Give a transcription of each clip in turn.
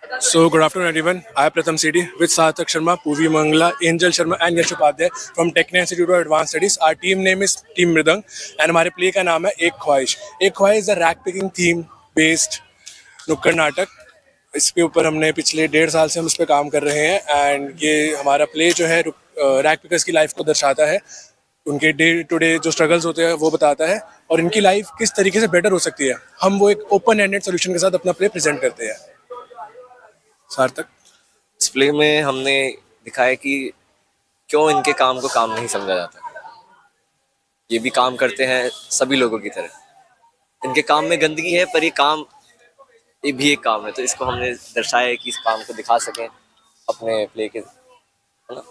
So, good afternoon, everyone. I am Pratham Sidi with Sarthak Sharma, Purvi Mangla, Angel Sharma, and Yash Upadhyay from Techno Institute of Advanced Studies. Our team name is Team Mridang, and हमारे play का नाम है एक ख्वाहिश. एक ख्वाहिश is a rag picking theme based नुक्कड़ नाटक. इसके ऊपर हमने पिछले 1.5 साल से हम इस पे काम कर रहे हैं एंड ये हमारा प्ले जो है रैक पिकर्स की लाइफ को दर्शाता है. उनके डे टू डे जो स्ट्रगल्स होते हैं वो बताता है और इनकी लाइफ किस तरीके से बेटर हो सकती है. हम वो एक ओपन एंडेड सोल्यूशन के साथ अपना प्ले प्रेजेंट करते हैं. सार्थक. डिस्प्ले में हमने दिखाया कि क्यों इनके काम को काम नहीं समझा जाता. ये भी काम करते हैं सभी लोगों की तरह. इनके काम में गंदगी है पर ये भी एक काम है, तो इसको हमने दर्शाया है कि इस काम को दिखा सकें अपने प्ले के, है ना.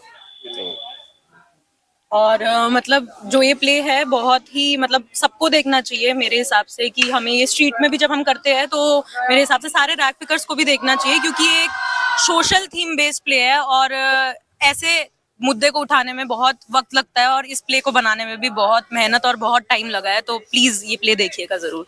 और मतलब जो ये प्ले है बहुत ही मतलब सबको देखना चाहिए मेरे हिसाब से, कि हमें ये स्ट्रीट में भी जब हम करते हैं तो मेरे हिसाब से सारे रैक पिकर्स को भी देखना चाहिए, क्योंकि ये एक सोशल थीम बेस्ड प्ले है और ऐसे मुद्दे को उठाने में बहुत वक्त लगता है और इस प्ले को बनाने में भी बहुत मेहनत और बहुत टाइम लगा है. तो प्लीज ये प्ले देखिएगा जरूर.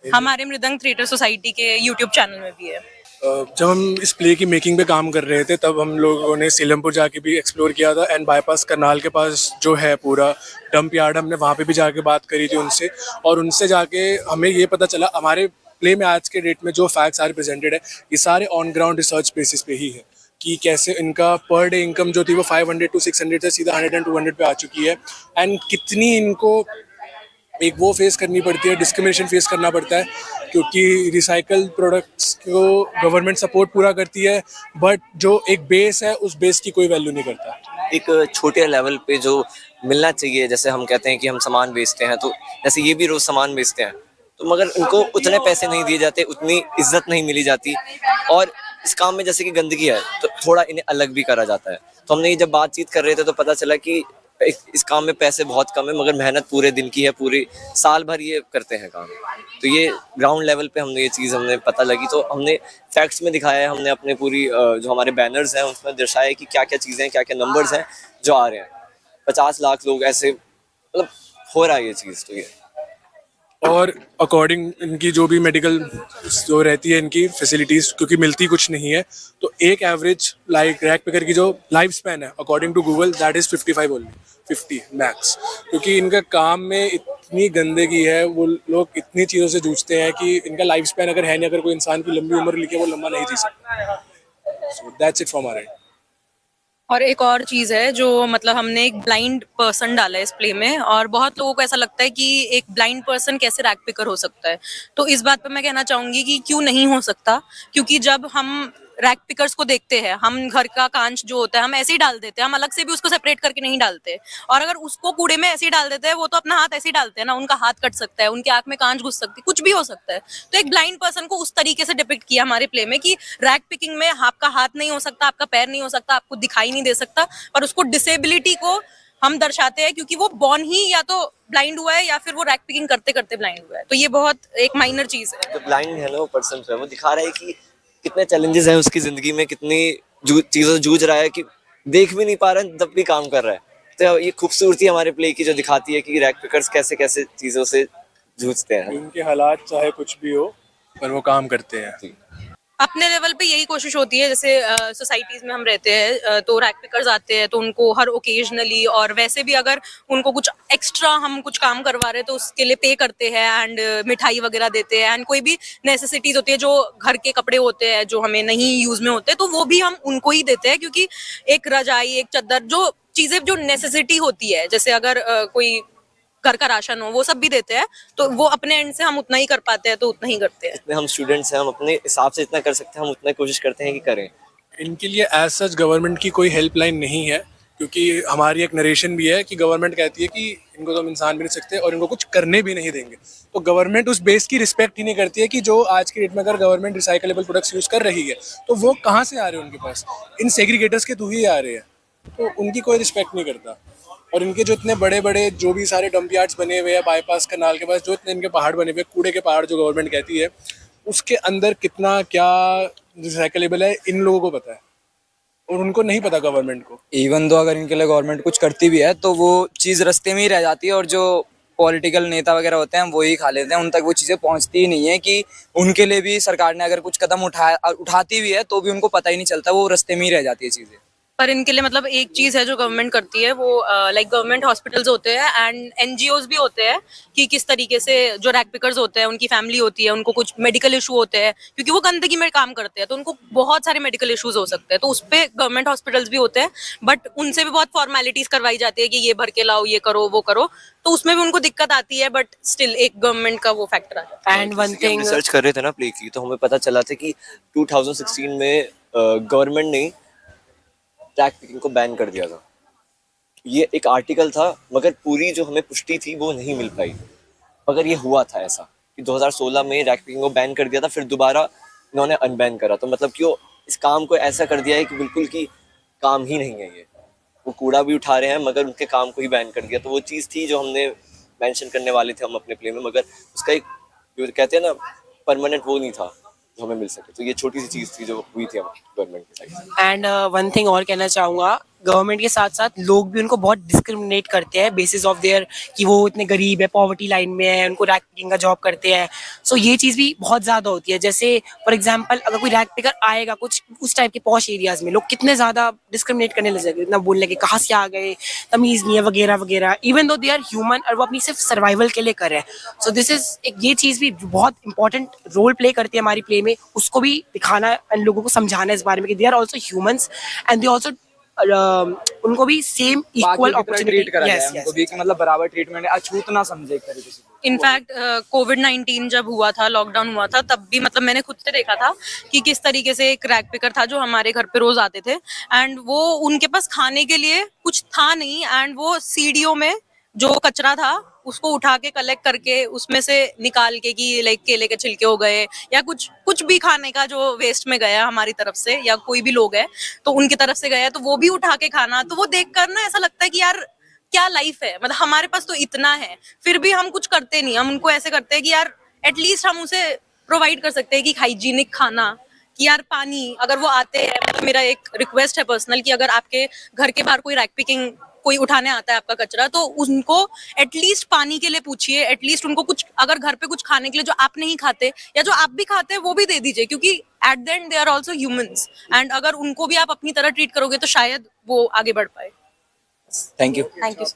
हमारे मृदंग थिएटर सोसाइटी के यूट्यूब चैनल में भी है. जब हम इस प्ले की मेकिंग पे काम कर रहे थे तब हम लोगों ने सीलमपुर जाके भी एक्सप्लोर किया था एंड बाईपास करनाल के पास जो है पूरा डंप यार्ड, हमने वहाँ पे भी जाके बात करी थी उनसे. और उनसे जाके हमें ये पता चला हमारे प्ले में आज के डेट में जो फैक्ट्स सारे प्रेजेंटेड है ये सारे ऑन ग्राउंड रिसर्च बेसिस पे ही है कि कैसे इनका पर डे इनकम जो थी वो 500 to 600 से सीधा 100 and 200 पे आ चुकी है एंड कितनी इनको एक वो फेस करनी पड़ती है, डिस्क्रिमिनेशन फेस करना पड़ता है, क्योंकि रिसाइकल प्रोडक्ट्स को गवर्नमेंट सपोर्ट पूरा करती है बट जो एक बेस है उस बेस की कोई वैल्यू नहीं करता. एक छोटे लेवल पे जो मिलना चाहिए, जैसे हम कहते हैं कि हम सामान बेचते हैं, तो जैसे ये भी रोज सामान बेचते हैं, तो मगर उनको उतने पैसे नहीं दिए जाते, उतनी इज्जत नहीं मिली जाती. और इस काम में जैसे कि गंदगी है तो थोड़ा इन्हें अलग भी करा जाता है. तो हमने ये जब बातचीत कर रहे थे तो पता चला कि इस काम में पैसे बहुत कम है मगर मेहनत पूरे दिन की है, पूरे साल भर ये करते हैं काम. तो ये ग्राउंड लेवल पे हमने ये चीज़ हमें पता लगी, तो हमने फैक्ट्स में दिखाया है. हमने अपने पूरी जो हमारे बैनर्स हैं उसमें दर्शाया है कि क्या क्या चीज़ें हैं, क्या क्या नंबर्स हैं जो आ रहे हैं. 50 लाख लोग ऐसे मतलब हो रहा है ये चीज़. तो ये और अकॉर्डिंग इनकी जो भी मेडिकल जो रहती है इनकी फैसिलिटीज़, क्योंकि मिलती कुछ नहीं है, तो एक एवरेज लाइक रैक पिकर की जो लाइफ स्पैन है according to Google that is 55 only, 50 max. क्योंकि इनका काम में इतनी गंदगी है, वो लोग इतनी चीज़ों से जूझते हैं कि इनका लाइफ स्पैन अगर है नहीं, अगर कोई इंसान की लंबी उम्र लिखी है वो लंबा नहीं जी सकता. So that's it from our and. और एक और चीज है जो मतलब हमने एक ब्लाइंड पर्सन डाला है इस प्ले में, और बहुत लोगों को ऐसा लगता है कि एक ब्लाइंड पर्सन कैसे रैक पिकर हो सकता है. तो इस बात पे मैं कहना चाहूंगी कि क्यों नहीं हो सकता, क्योंकि जब हम रैक पिकर्स को देखते हैं, हम घर का कांच जो होता है हम ऐसे ही डाल देते हैं, हम अलग से भी उसको सेपरेट करके नहीं डालते. और अगर उसको कूड़े में ऐसे ही डाल देते हैं, वो तो अपना हाथ ऐसे ही डालते हैं ना, उनका हाथ कट सकता है, उनकी आंख में कांच घुस सकती है, कुछ भी हो सकता है. तो एक ब्लाइंड पर्सन को उस तरीके से डिपिक्ट किया हमारे प्ले में कि रैक पिकिंग में आपका हाथ नहीं हो सकता, आपका पैर नहीं हो सकता, आपको दिखाई नहीं दे सकता, पर उसको डिसेबिलिटी को हम दर्शाते हैं क्योंकि वो बॉर्न ही या तो ब्लाइंड हुआ है या फिर वो रैक पिकिंग करते करते ब्लाइंड हुआ है. तो ये बहुत एक माइनर चीज है. जो ब्लाइंड है ना वो पर्सन है, वो दिखा रहा है कि कितने चैलेंजेस हैं उसकी जिंदगी में, कितनी चीजों से जूझ रहा है कि देख भी नहीं पा रहा है तब भी काम कर रहा है. तो ये खूबसूरती हमारे प्ले की जो दिखाती है कि रैक पिकर्स कैसे कैसे चीजों से जूझते हैं. उनके हालात चाहे कुछ भी हो पर वो काम करते हैं. अपने लेवल पे यही कोशिश होती है. जैसे सोसाइटीज में हम रहते हैं तो रैक पिकर्स आते हैं, तो उनको हर ओकेजनली और वैसे भी अगर उनको कुछ एक्स्ट्रा हम कुछ काम करवा रहे हैं तो उसके लिए पे करते हैं एंड मिठाई वगैरह देते हैं. एंड कोई भी नेसेसिटीज होती है, जो घर के कपड़े होते हैं जो हमें नहीं यूज में होते, तो वो भी हम उनको ही देते हैं, क्योंकि एक रजाई, एक चद्दर, जो चीजें जो नेसेसिटी होती है, जैसे अगर कोई घर का राशन हो, वो सब भी देते हैं. तो वो अपने एंड से हम उतना ही कर पाते हैं तो उतना ही करते हैं. इतने हम स्टूडेंट्स हैं, हम अपने हिसाब से इतना कर सकते हैं, हम उतना कोशिश करते हैं कि करें. इनके लिए एज सच गवर्नमेंट की कोई हेल्पलाइन नहीं है, क्योंकि हमारी एक नरेशन भी है कि गवर्नमेंट कहती है कि इनको तो हम इंसान भी नहीं सकते और इनको कुछ करने भी नहीं देंगे. तो गवर्नमेंट उस बेस की रिस्पेक्ट ही नहीं करती है कि जो आज की डेट में अगर गवर्नमेंट रिसाइकलेबल प्रोडक्ट्स यूज़ कर रही है तो वो कहाँ से आ रहे हैं उनके पास, इन सेग्रीगेटर्स के थ्रू ही आ रहे हैं. तो उनकी कोई रिस्पेक्ट नहीं करता. और इनके जो इतने बड़े बड़े जो भी सारे डंप यार्ड्स बने हुए हैं बाईपास कनाल के पास, जो इतने इनके पहाड़ बने हुए हैं, कूड़े के पहाड़ जो गवर्नमेंट कहती है, उसके अंदर कितना क्या रिसाइकलेबल है इन लोगों को पता है और उनको नहीं पता गवर्नमेंट को. इवन तो अगर इनके लिए गवर्नमेंट कुछ करती भी है तो वो चीज़ रास्ते में ही रह जाती है, और जो पॉलिटिकल नेता वगैरह होते हैं वो ही खा लेते हैं, उन तक वो चीज़ें पहुंचती ही नहीं है कि उनके लिए भी सरकार ने अगर कुछ कदम उठाती भी है तो भी उनको पता ही नहीं चलता, वो रास्ते में ही रह जाती है चीज़ें। पर इनके लिए मतलब एक चीज है जो गवर्नमेंट करती है, वो लाइक गवर्नमेंट हॉस्पिटल्स होते हैं एंड एनजीओज भी होते हैं कि किस तरीके से जो रैक पिकर्स होते हैं उनकी फैमिली होती है, उनको कुछ मेडिकल इशू होते हैं क्योंकि वो गंदगी में काम करते हैं, तो उनको बहुत सारे मेडिकल इश्यूज हो सकते हैं, तो उस पे गवर्नमेंट हॉस्पिटल्स भी होते हैं, बट उनसे भी बहुत फॉर्मेलिटीज करवाई जाती है कि ये भर के लाओ, ये करो, वो करो, तो उसमें भी उनको दिक्कत आती है, बट स्टिल एक गवर्नमेंट का वो फैक्टर आ जाता है। एंड वन थिंग रिसर्च कर रहे थे ना प्ले की, तो हमें पता चला था कि 2016 में गवर्नमेंट ने ट्रैक पिकिंग को बैन कर दिया था। ये एक आर्टिकल था, मगर पूरी जो हमें पुष्टि थी वो नहीं मिल पाई, मगर ये हुआ था ऐसा कि 2016 में रैक पिकिंग को बैन कर दिया था, फिर दोबारा इन्होंने अनबैन करा, तो मतलब कि वो इस काम को ऐसा कर दिया है कि बिल्कुल कि काम ही नहीं है ये, वो कूड़ा भी उठा रहे हैं मगर उनके काम को ही बैन कर दिया। तो वो चीज़ थी जो हमने मेंशन करने वाले थे हम अपने प्ले में, मगर उसका एक जो कहते हैं ना परमानेंट वो नहीं था जो हमें मिल सके, तो ये छोटी सी चीज़ थी जो हुई थी गवर्नमेंट की साइड से। एंड वन थिंग और कहना चाहूँगा, गवर्नमेंट के साथ साथ लोग भी उनको बहुत डिस्क्रिमिनेट करते हैं बेसिस ऑफ देयर कि वो इतने गरीब है, पॉवर्टी लाइन में है, उनको रैक पिकिंग का जॉब करते हैं। सो ये चीज़ भी बहुत ज़्यादा होती है। जैसे फॉर एग्जांपल अगर कोई रैक पिकर आएगा कुछ उस टाइप के पॉश एरियाज में, लोग कितने ज़्यादा डिस्क्रिमिनेट करने लग जाएंगे, इतना बोलने के कहाँ से आ गए, तमीज़ नहीं है वगैरह वगैरह, even though they are human और वो अपनी सिर्फ सर्वाइवल के लिए कर रहे हैं। सो दिस इज एक ये चीज़ भी बहुत इंपॉर्टेंट रोल प्ले करती है हमारी प्ले में, उसको भी दिखाना एंड लोगों को समझाना इस बारे में कि they are also humans and they also उनको भी सेम इक्वल अपॉर्चुनिटी, ट्रीट करा जाए यस उनको भी कि मतलब बराबर ट्रीटमेंट है, अछूत ना समझे एक तरीके से। इनफैक्ट कोविड-19 जब हुआ था, लॉकडाउन हुआ था, तब भी मतलब मैंने खुद से देखा था कि किस तरीके से एक रैक पिकर था जो हमारे घर पे रोज आते थे एंड वो उनके पास खाने के लिए कुछ था नहीं एंड वो सीढ़ियों में जो कचरा था उसको उठा के कलेक्ट करके उसमें से निकाल के कि लाइक केले के छिलके हो गए या कुछ कुछ भी खाने का जो वेस्ट में गया हमारी तरफ से या कोई भी लोग है तो उनकी तरफ से गया तो वो भी उठा के खाना, तो वो देखकर ना ऐसा लगता है कि यार क्या लाइफ है, मतलब हमारे पास तो इतना है फिर भी हम कुछ करते नहीं, हम उनको ऐसे करते हैं कि यार एटलीस्ट हम उसे प्रोवाइड कर सकते हैं कि हाइजीनिक खाना, कि यार पानी अगर वो आते हैं, मतलब मेरा एक रिक्वेस्ट है पर्सनल कि अगर आपके घर के बाहर कोई रैक पिकिंग कोई उठाने आता है आपका कचरा तो उनको एटलीस्ट पानी के लिए पूछिए, एटलीस्ट उनको कुछ अगर घर पे कुछ खाने के लिए जो आप नहीं खाते या जो आप भी खाते हैं वो भी दे दीजिए, क्योंकि at the end they are also humans and अगर उनको भी आप अपनी तरह ट्रीट करोगे तो शायद वो आगे बढ़ पाए। Thank you. Thank you.